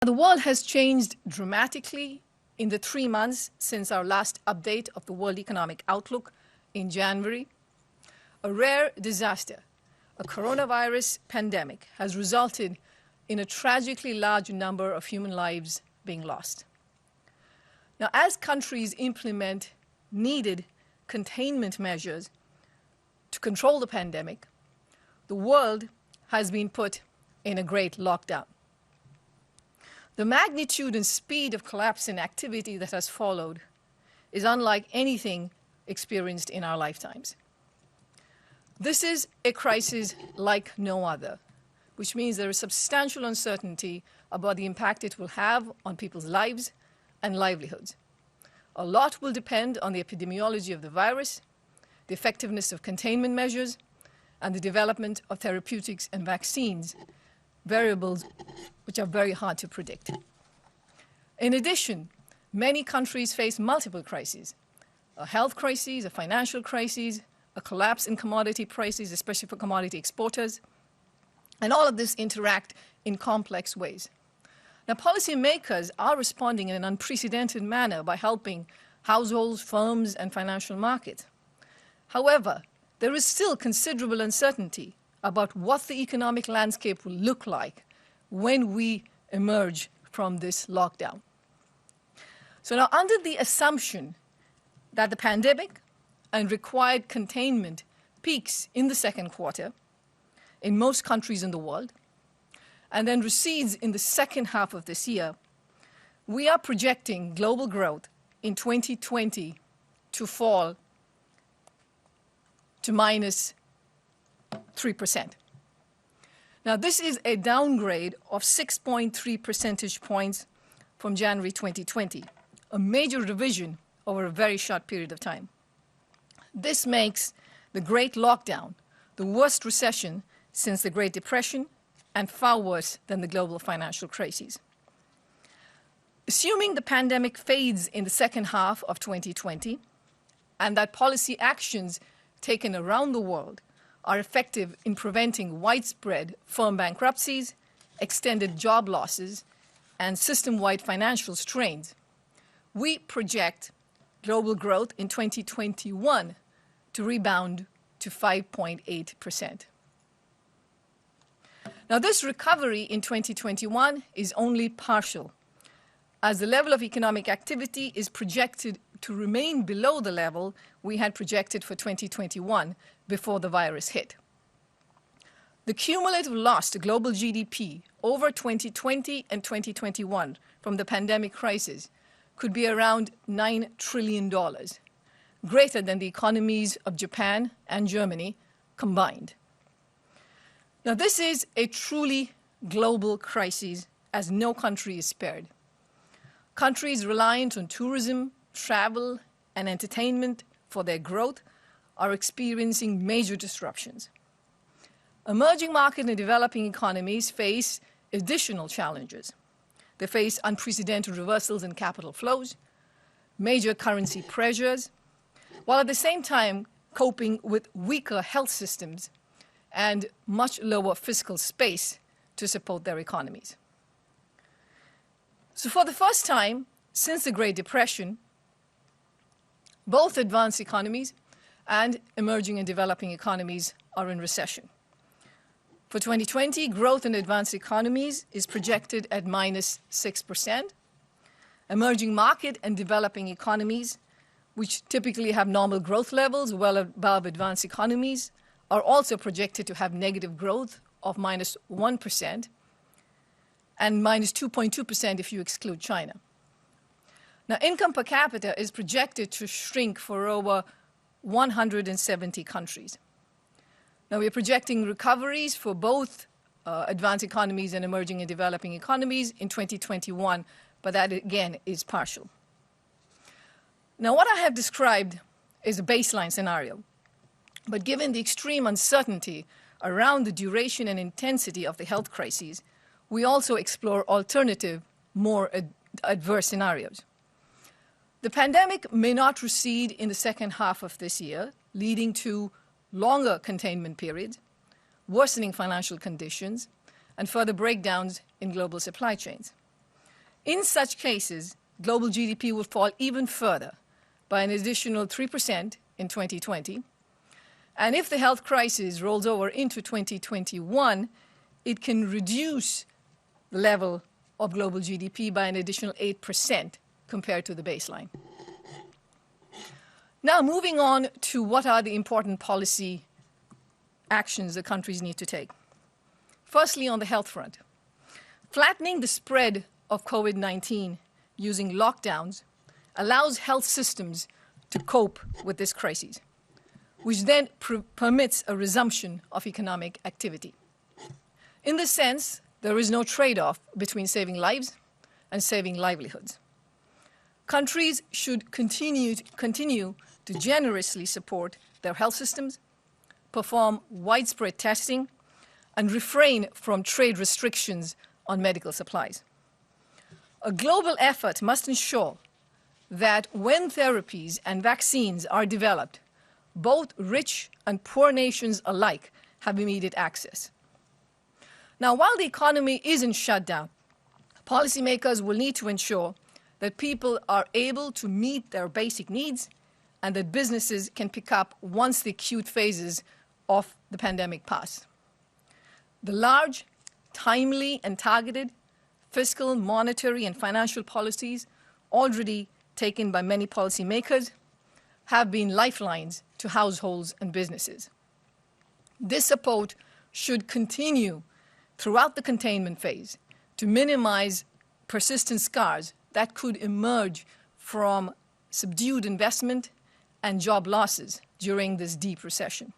The world has changed dramatically in the 3 months since our last update of the World Economic Outlook in January. A rare disaster, a coronavirus pandemic, has resulted in a tragically large number of human lives being lost. Now, as countries implement needed containment measures to control the pandemic, the world has been put in a great lockdown. The magnitude and speed of collapse in activity that has followed is unlike anything experienced in our lifetimes. This is a crisis like no other, which means there is substantial uncertainty about the impact it will have on people's lives and livelihoods. A lot will depend on the epidemiology of the virus, the effectiveness of containment measures, and the development of therapeutics and vaccines, variables which are very hard to predict. In addition, many countries face multiple crises: a health crisis, a financial crisis, a collapse in commodity prices, especially for commodity exporters, and all of this interact in complex ways. Now, policymakers are responding in an unprecedented manner by helping households, firms, and financial markets. However, there is still considerable uncertainty about what the economic landscape will look like when we emerge from this lockdown. So now, under the assumption that the pandemic and required containment peaks in the second quarter in most countries in the world, and then recedes in the second half of this year, we are projecting global growth in 2020 to fall to minus 3%. Now, this is a downgrade of 6.3 percentage points from January 2020, a major revision over a very short period of time. This makes the Great Lockdown the worst recession since the Great Depression and far worse than the global financial crises. Assuming the pandemic fades in the second half of 2020 and that policy actions taken around the world are effective in preventing widespread firm bankruptcies, extended job losses, and system-wide financial strains, we project global growth in 2021 to rebound to 5.8%. Now, this recovery in 2021 is only partial, as the level of economic activity is projected to remain below the level we had projected for 2021 before the virus hit. The cumulative loss to global GDP over 2020 and 2021 from the pandemic crisis could be around $9 trillion, greater than the economies of Japan and Germany combined. Now, this is a truly global crisis, as no country is spared. Countries reliant on tourism, travel, and entertainment for their growth are experiencing major disruptions. Emerging market and developing economies face additional challenges. They face unprecedented reversals in capital flows, major currency pressures, while at the same time coping with weaker health systems and much lower fiscal space to support their economies. So for the first time since the Great Depression, both advanced economies and emerging and developing economies are in recession. For 2020, growth in advanced economies is projected at minus 6%. Emerging market and developing economies, which typically have normal growth levels well above advanced economies, are also projected to have negative growth of minus 1% and minus 2.2% if you exclude China. Now, income per capita is projected to shrink for over 170 countries. Now, we are projecting recoveries for both advanced economies and emerging and developing economies in 2021, but that, again, is partial. Now, what I have described is a baseline scenario. But given the extreme uncertainty around the duration and intensity of the health crises, we also explore alternative, more adverse scenarios. The pandemic may not recede in the second half of this year, leading to longer containment periods, worsening financial conditions, and further breakdowns in global supply chains. In such cases, global GDP will fall even further by an additional 3% in 2020. And if the health crisis rolls over into 2021, it can reduce the level of global GDP by an additional 8% compared to the baseline. Now, moving on to what are the important policy actions the countries need to take. Firstly, on the health front, flattening the spread of COVID-19 using lockdowns allows health systems to cope with this crisis, which then permits a resumption of economic activity. In this sense, there is no trade-off between saving lives and saving livelihoods. Countries should continue to generously support their health systems, perform widespread testing, and refrain from trade restrictions on medical supplies. A global effort must ensure that when therapies and vaccines are developed, both rich and poor nations alike have immediate access. Now, while the economy isn't shut down, policymakers will need to ensure that people are able to meet their basic needs and that businesses can pick up once the acute phases of the pandemic pass. The large, timely, and targeted fiscal, monetary, and financial policies already taken by many policymakers have been lifelines to households and businesses. This support should continue throughout the containment phase to minimize persistent scars that could emerge from subdued investment and job losses during this deep recession.